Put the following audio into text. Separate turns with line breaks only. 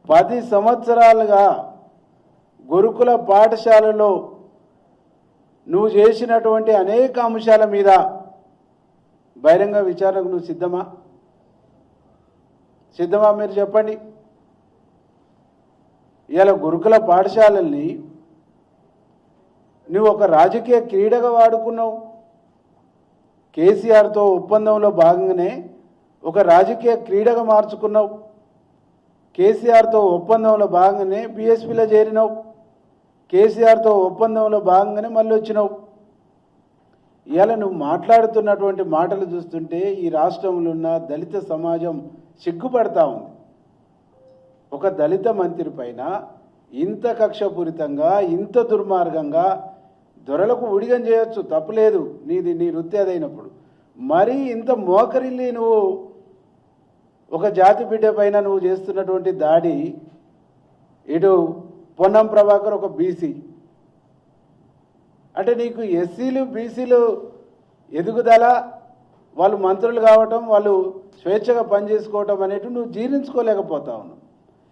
10 సంవత్సరాలుగా గురుకుల పాఠశాలలో నువ్వు చేసినటువంటి అనేక అంశాల మీద బహిరంగ విచారణకు నువ్వు సిద్ధమా? మీరు చెప్పండి. ఇవాళ గురుకుల పాఠశాలల్ని నువ్వు ఒక రాజకీయ క్రీడగా వాడుకున్నావు. కేసీఆర్తో ఒప్పందంలో భాగంగానే ఒక రాజకీయ క్రీడగా మార్చుకున్నావు. కేసీఆర్తో ఒప్పందంలో భాగంగానే బీఎస్పీలో చేరినావు. కేసీఆర్తో ఒప్పందంలో భాగంగానే మళ్ళీ వచ్చినావు. ఇవాళ నువ్వు మాట్లాడుతున్నటువంటి మాటలు చూస్తుంటే ఈ రాష్ట్రంలో ఉన్న దళిత సమాజం సిగ్గుపడతా ఉంది. ఒక దళిత మంత్రి పైన ఇంత కక్షపూరితంగా, ఇంత దుర్మార్గంగా దొరలకు ఉడిగం చేయొచ్చు, తప్పులేదు, నీ వృత్తి అదైనప్పుడు. మరీ ఇంత మోకరిల్లి నువ్వు ఒక జాతి బిడ్డ పైన నువ్వు చేస్తున్నటువంటి దాడి, ఇటు పొన్నం ప్రభాకర్ ఒక బీసీ, అంటే నీకు ఎస్సీలు బీసీలు ఎదుగుదల, వాళ్ళు మంత్రులు కావటం, వాళ్ళు స్వేచ్ఛగా పనిచేసుకోవటం అనేటివి నువ్వు జీర్ణించుకోలేకపోతా ఉన్నావు.